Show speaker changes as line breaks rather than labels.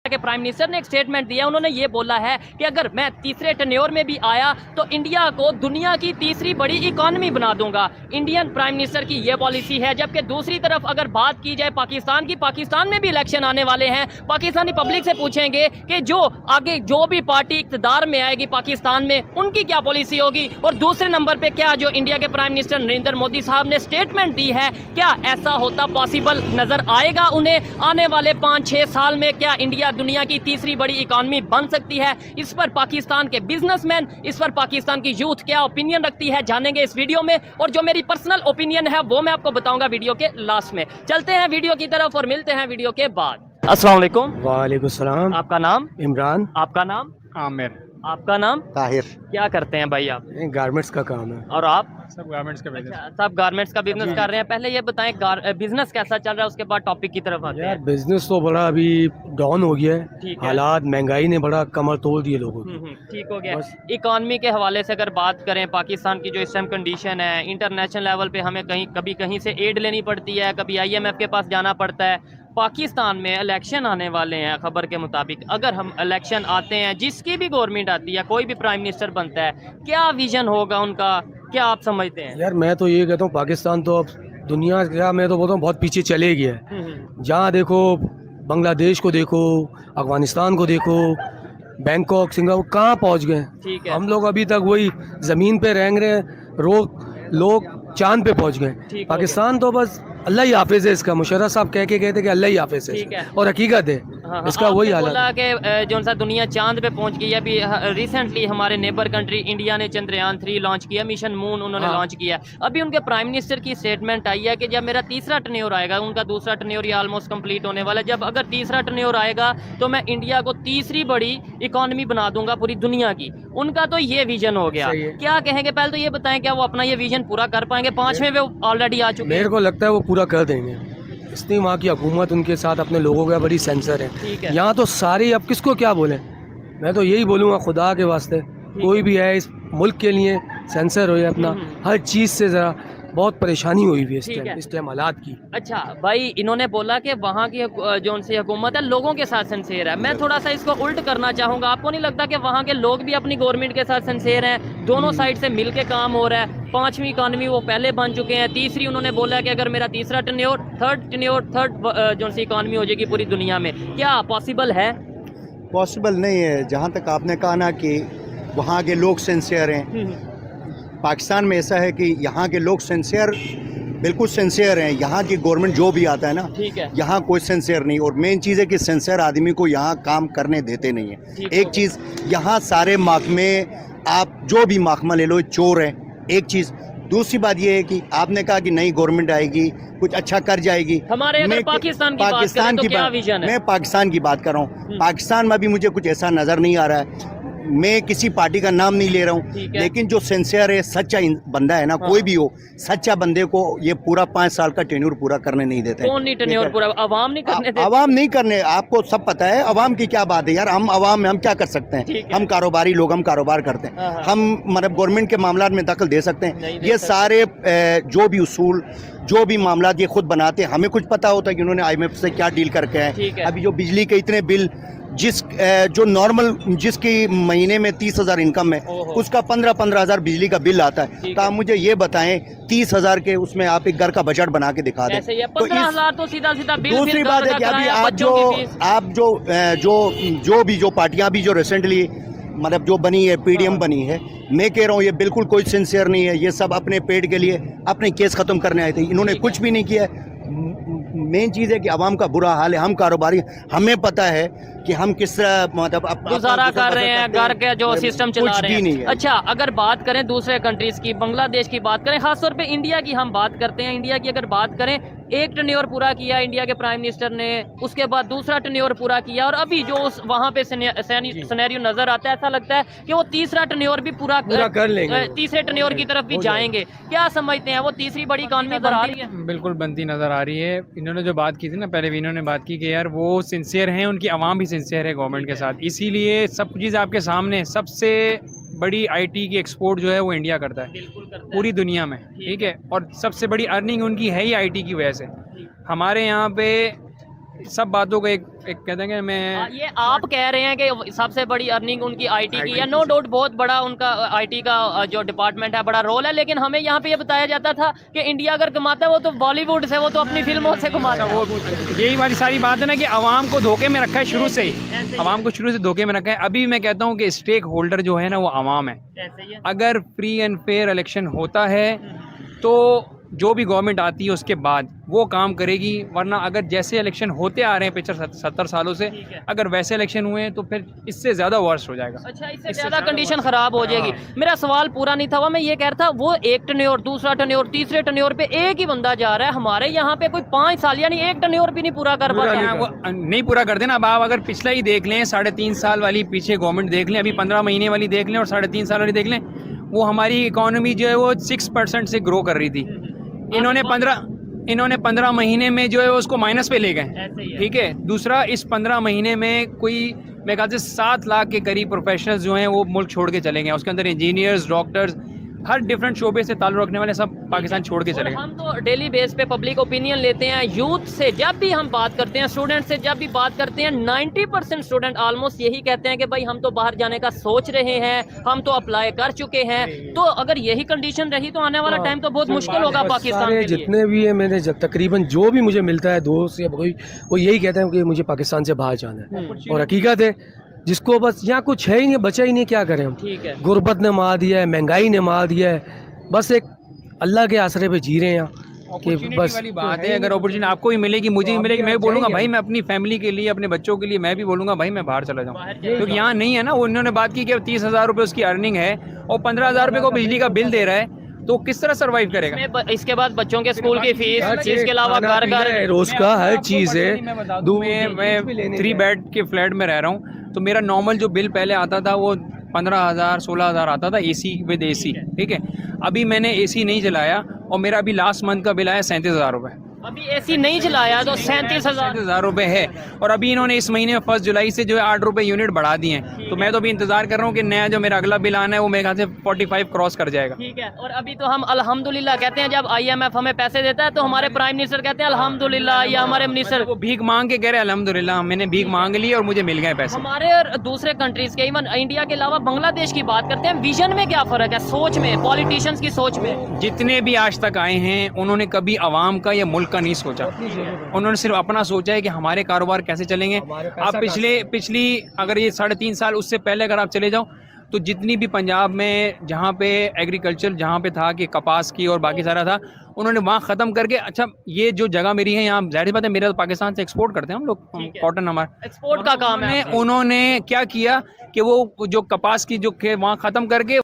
के prime minister ने एक स्टेटमेंट दिया। उन्होंने ये बोला है कि अगर मैं तीसरे टेन्योर में भी आया तो इंडिया को दुनिया की तीसरी बड़ी इकॉनमी बना दूंगा। इंडियन प्राइम मिनिस्टर की ये पॉलिसी है। जबकि दूसरी तरफ अगर बात की जाए पाकिस्तान की, पाकिस्तान में भी इलेक्शन आने वाले हैं। पाकिस्तानी पब्लिक से पूछेंगे कि जो आगे जो भी पार्टी इक़्तिदार में आएगी पाकिस्तान में, उनकी क्या पॉलिसी होगी। और दूसरे नंबर पे क्या जो इंडिया के प्राइम मिनिस्टर नरेंद्र मोदी साहब ने स्टेटमेंट दी है, क्या ऐसा होता पॉसिबल नजर आएगा उन्हें आने वाले 5-6 साल में? क्या इंडिया दुनिया की तीसरी बड़ी इकॉनमी बन सकती है? इस पर पाकिस्तान के बिजनेसमैन, इस पर पाकिस्तान की यूथ क्या ओपिनियन रखती है, जानेंगे इस वीडियो में। और जो मेरी पर्सनल ओपिनियन है वो मैं आपको बताऊंगा वीडियो के लास्ट में। चलते हैं वीडियो की तरफ और मिलते हैं वीडियो के बाद। अस्सलाम वालेकुम।
वालेकुम सलाम।
आपका नाम?
इमरान।
आपका नाम?
आमिर।
आपका नाम?
ताहिर।
क्या करते हैं भाई आप?
गारमेंट्स का काम है।
और आप?
सब गारमेंट्स का बिजनेस।
अच्छा, सब गारमेंट्स का बिजनेस कर रहे हैं। पहले ये बताएं बिजनेस कैसा चल रहा है, उसके बाद टॉपिक की तरफ आते
यार
हैं।
बिजनेस तो बड़ा अभी डाउन हो गया है।
ठीक है।
हालात, महंगाई ने बड़ा कमर तोड़ दिए लोगों की।
ठीक हो गया।
बस।
इकॉनमी के हवाले से अगर बात करें, पाकिस्तान की जो इस टाइम कंडीशन है, इंटरनेशनल लेवल पे हमें कभी कहीं से एड लेनी पड़ती है, कभी IMF के पास जाना पड़ता है। पाकिस्तान में इलेक्शन आने वाले हैं खबर के मुताबिक। अगर हम इलेक्शन आते हैं, जिसकी भी गवर्नमेंट आती है, कोई भी प्राइम मिनिस्टर बनता है, क्या विजन होगा उनका, क्या आप समझते हैं?
यार मैं तो ये कहता हूँ पाकिस्तान तो अब दुनिया का, मैं तो बोलता हूँ बहुत पीछे चले गया है। जहाँ देखो, बांग्लादेश को देखो, अफगानिस्तान को देखो, बैंकॉक, सिंगापुर, कहाँ पहुँच गए।
ठीक है।
हम लोग अभी तक वही ज़मीन पे रेंग रहे हैं, लोग चांद पे पहुँच गए।
ठीक हो
पाकिस्तान तो बस अल्लाह ही हाफिज है इसका। मुशर्रफ साहब कह के कहते कि अल्लाह ही हाफिज
ठीक है।
है, और हकीकत है
हाँ,
इसका वही
आपने
हालत
बोला
है।
कि जो सा दुनिया चांद पे पहुंच गई है। अभी रिसेंटली हमारे नेबर कंट्री इंडिया ने चंद्रयान 3 लॉन्च किया, मिशन मून उन्होंने
हाँ।
लॉन्च किया। अभी उनके प्राइम मिनिस्टर की स्टेटमेंट आई है कि जब मेरा तीसरा टर्न्योर आएगा, उनका दूसरा टर्न्योर ये ऑलमोस्ट कंप्लीट होने वाला है, जब अगर तीसरा टर्न्योर आएगा तो मैं इंडिया को तीसरी बड़ी इकॉनमी बना दूंगा पूरी दुनिया की। उनका तो ये विजन हो गया।
सही है।
क्या कहेंगे, पहले तो ये बताएं, क्या वो अपना ये विजन पूरा कर पाएंगे? 5वें वो ऑलरेडी आ चुके
मेरे
हैं।
को लगता है वो पूरा कर देंगे। इतनी वहाँ की हुकूमत उनके साथ अपने लोगों का बड़ी सेंसर
ठीक
है।
है।
यहाँ तो सारी, अब किसको क्या बोले, मैं तो यही बोलूँगा खुदा के वास्ते, कोई भी है इस मुल्क के लिए सेंसर हो अपना। हर चीज़ से ज़रा बहुत परेशानी हुई हुई
ठीक है।
है इस टाइम हालात की।
अच्छा भाई, इन्होंने बोला कि वहाँ की जो उनसे हुकूमत है लोगों के साथ सिंसेर है। मैं थोड़ा सा इसको उल्ट करना चाहूँगा। आपको नहीं लगता कि वहाँ के लोग भी अपनी गवर्नमेंट के साथ सिंसेर हैं? दोनों साइड से मिल के काम हो रहा है। 5वीं इकॉनमी वो पहले बन चुके हैं, तीसरी उन्होंने बोला कि अगर मेरा तीसरा टर्न्योर, थर्ड जो सी इकॉनमी हो जाएगी पूरी दुनिया में। क्या पॉसिबल है?
पॉसिबल नहीं है। जहाँ तक आपने कहा ना कि वहाँ के लोग सिंसियर हैं, पाकिस्तान में ऐसा है कि यहाँ के लोग सिंसियर, बिल्कुल सिंसियर हैं। यहाँ की गवर्नमेंट जो भी आता है ना,
ठीक है।
यहाँ कोई सिंसियर नहीं। और मेन चीज़ है कि सिंसियर आदमी को यहाँ काम करने देते नहीं है।
ठीक
एक
हो
चीज़, यहाँ सारे महकमे, आप जो भी महकमा ले लो, चोर हैं, एक चीज़। दूसरी बात ये है कि आपने कहा कि नई गवर्नमेंट आएगी, कुछ अच्छा कर जाएगी।
हमारे अगर
मैं
पाकिस्तान की बात करें तो क्या विजन है?
मैं पाकिस्तान की बात कर रहा हूँ। पाकिस्तान में भी मुझे कुछ ऐसा नज़र नहीं आ रहा है। मैं किसी पार्टी का नाम नहीं ले रहा हूँ,
ठीक है।
लेकिन जो सिंसियर है, सच्चा बंदा है ना, कोई भी हो, सच्चा बंदे को ये पूरा 5 साल का टेन्योर पूरा करने नहीं देते।
कौन नहीं टर्न्योर पूरा? अवाम नहीं करने देते?
अवाम नहीं करने, आपको सब पता है अवाम की क्या बात है यार। हम अवाम में हम क्या कर सकते
ठीक
हैं?
है।
हम कारोबारी लोग, हम कारोबार करते
हाँ,
हैं।
हाँ।
हम मतलब गवर्नमेंट के मामला में दखल दे सकते
नहीं
हैं?
दे
ये
सकते।
सारे जो भी उसूल, जो भी मामला ये खुद बनाते हैं। हमें कुछ पता होता है कि उन्होंने IMF से क्या डील करके आए।
ठीक है।
अभी जो बिजली के इतने बिल, जो नॉर्मल, जिसकी महीने में 30,000 इनकम है,
ओहो।
उसका 15-15 हज़ार बिजली का बिल आता है।
ठीक
तो
है।
आप मुझे ये बताएं, 30,000 के उसमें आप एक घर का बजट बना के दिखा दें।
ऐसे ही है,
तो इस-
15,000 तो सीधा सीधा बिल।
दूसरी
फिर
बात
घर
है कि
का
अभी
किराया, बच्चों की फीस।
आप जो पार्टियां भी जो रिसेंटली मतलब जो बनी है, PDM बनी है, मैं कह रहा हूँ ये बिल्कुल कोई सिंसियर नहीं है। ये सब अपने पेट के लिए अपने केस खत्म करने आए थे। इन्होंने कुछ भी नहीं किया है। मेन चीज़ है कि आवाम का बुरा हाल है। हम कारोबारी, हमें पता है कि हम किस तरह मतलब
गुजारा कर रहे हैं, घर के जो सिस्टम चला
कुछ
रहे
भी
हैं।
नहीं है।
अच्छा, अगर बात करें दूसरे कंट्रीज की, बांग्लादेश की बात करें, खासतौर पे इंडिया की हम बात करते हैं। इंडिया की अगर बात करें, एक टर्न्योर पूरा किया इंडिया के प्राइम मिनिस्टर ने, उसके बाद दूसरा टर्न्योर पूरा किया, और अभी जो वहाँ पे सिनेरियो नजर आता है, ऐसा लगता है कि वो तीसरा टर्न्योर भी पूरा
कर लेंगे।
तीसरे टर्न्योर की तरफ भी जाएंगे। क्या समझते हैं, वो तीसरी बड़ी इकॉनमी बना रही है?
बिल्कुल बनती नज़र आ रही है। इन्होंने जो बात की थी ना, पहले भी इन्होंने बात की कि यार वो सिंसियर हैं, उनकी आवाम भी सिंसियर है गवर्नमेंट के साथ, इसीलिए सब चीज़ आपके सामने। सबसे बड़ी IT की एक्सपोर्ट जो है वो इंडिया करता है
बिल्कुल करता है।
पूरी दुनिया में, ठीक है। और सबसे बड़ी अर्निंग उनकी है ही IT की वजह से। हमारे यहाँ पे सब बातों का एक कहते हैं कि मैं
ये आप कह रहे हैं कि सबसे बड़ी अर्निंग उनकी आईटी की है, नो डाउट बहुत बड़ा उनका आईटी का जो डिपार्टमेंट है बड़ा रोल है, लेकिन हमें यहाँ पे ये बताया जाता था कि इंडिया अगर कमाता है वो तो बॉलीवुड से, वो तो अपनी फिल्मों से कमाता है।
वो यही वाली सारी बात है ना कि आवाम को धोखे में रखा है शुरू से ही, आवाम को शुरू से धोखे में रखा है। अभी मैं कहता हूँ कि स्टेक होल्डर जो है ना वो आवाम है।
ऐसे ही है।
अगर फ्री एंड फेयर इलेक्शन होता है तो जो भी गवर्नमेंट आती है उसके बाद वो काम करेगी, वरना अगर जैसे इलेक्शन होते आ रहे हैं पिछले 70 सालों से,
ठीक है।
अगर वैसे इलेक्शन हुए तो फिर इससे ज़्यादा वर्स्ट हो जाएगा।
अच्छा, इससे ज़्यादा कंडीशन खराब हो जाएगी। मेरा सवाल पूरा नहीं था, वो मैं ये कह रहा था वो एक टन्योर, दूसरा टन्योर, तीसरे टन्योर पे एक ही बंदा जा रहा है। हमारे यहाँ पे कोई 5 साल यानी एक टन्योर भी नहीं पूरा कर पाता।
हाँ, वो नहीं पूरा कर देना। अब आप अगर पिछला ही देख लें, 3.5 साल वाली पीछे गवर्नमेंट देख लें, अभी 15 महीने वाली देख लें और 3.5 साल वाली देख लें, वो हमारी इकोनॉमी जो है वो 6% से ग्रो कर रही थी। इन्होंने 15 महीने में जो है उसको माइनस पे ले गए।
ऐसे ही है।
ठीक है। दूसरा, इस 15 महीने में कोई मेरे ख्याल से 7 लाख के करीब प्रोफेशनल्स जो हैं वो मुल्क छोड़ के चले गए। उसके अंदर इंजीनियर्स, डॉक्टर्स, हर डिफरेंट शोबे से ताल्लुक़ रखने वाले सब पाकिस्तान छोड़ के चले
और
गए।
हम तो डेली बेस पे पब्लिक ओपिनियन लेते हैं यूथ से, जब भी हम बात करते हैं, स्टूडेंट से जब भी बात करते हैं, 90% स्टूडेंट ऑलमोस्ट यही कहते हैं कि भाई हम तो बाहर जाने का सोच रहे हैं, हम तो अप्लाई कर चुके हैं। तो अगर यही कंडीशन रही तो आने वाला टाइम तो बहुत मुश्किल होगा पाकिस्तान
सारे
के लिए।
जितने भी है, मैंने जब तकरीबन जो भी मुझे मिलता है दोस्त या कोई, वो यही कहते हैं कि मुझे पाकिस्तान से बाहर जाना है। और हकीकत है, जिसको बस यहाँ कुछ है ही नहीं, बचा ही नहीं, क्या करें हम।
ठीक है।
गुर्बत ने मार दिया है, महंगाई ने मार दिया है, बस एक अल्लाह के आसरे पे जी रहे हैं यहाँ कि
अपॉर्चुनिटी
बस
वाली बात है। अगर अपॉर्चुनिटी आपको भी मिलेगी, मुझे भी मिलेगी, मैं भी बोलूंगा भाई मैं अपनी फैमिली के लिए, अपने बच्चों के लिए मैं भी बोलूंगा भाई मैं बाहर चला जाऊँ, क्योंकि यहाँ नहीं है ना। वो उन्होंने बात की कि 30,000 रुपये उसकी अर्निंग है और 15,000 रुपये को बिजली का बिल दे रहा है, तो किस तरह सर्वाइव करेगा।
इसके बाद बच्चों के स्कूल की फीस, इसके अलावा घर घर
रोज का हर चीज है।
मैं 3 बेड के फ्लैट में रह रहा हूँ, तो मेरा नॉर्मल जो बिल पहले आता था वो 15,000 16,000 आता था, एसी विद एसी। ठीक है। अभी मैंने एसी नहीं चलाया और मेरा अभी लास्ट मंथ का बिल आया 37,000 रुपये।
अभी एसी नहीं चलाया तो 37,000
रुपये है। और अभी इन्होंने इस महीने में 1 जुलाई से जो है 8 रुपये यूनिट बढ़ा दिए हैं। तो मैं तो अभी इंतजार कर रहा हूँ कि नया जो मेरा अगला बिल आना है वो मेरे ख्याल से 45 क्रॉस कर जाएगा।
ठीक है। और अभी तो हम अल्हम्दुलिल्लाह कहते हैं, जब IMF हमें पैसे देता है तो हमारे प्राइम मिनिस्टर कहते हैं अल्हम्दुलिल्लाह, या हमारे मिनिस्टर
वो भीख मांग के कह रहे हैं अल्हम्दुलिल्लाह मैंने भीख मांग ली और मुझे मिल गए पैसे।
हमारे और दूसरे कंट्रीज के, इवन इंडिया के अलावा बांग्लादेश की बात करते हैं, विजन में क्या फर्क है, सोच में, पॉलिटिशियंस की सोच में?
जितने भी आज तक आए हैं उन्होंने कभी आवाम का या मुल्क का नहीं सोचा। उन्होंने सिर्फ अपना सोचा है कि हमारे कारोबार कैसे चलेंगे। आप पिछली अगर ये 3.5 साल उससे पहले अगर आप चले जाओ तो जितनी भी पंजाब में जहाँ पे एग्रीकल्चर जहाँ पे था कि कपास की और बाकी सारा था, उन्होंने वहाँ ख़त्म करके, अच्छा ये जो जगह मेरी है यहाँ, जाहिर बात है मेरा तो पाकिस्तान से एक्सपोर्ट करते हैं हम लोग, कॉटन हमारा
एक्सपोर्ट का काम है।
उन्होंने क्या किया कि वो जो कपास की जो वहाँ ख़त्म करके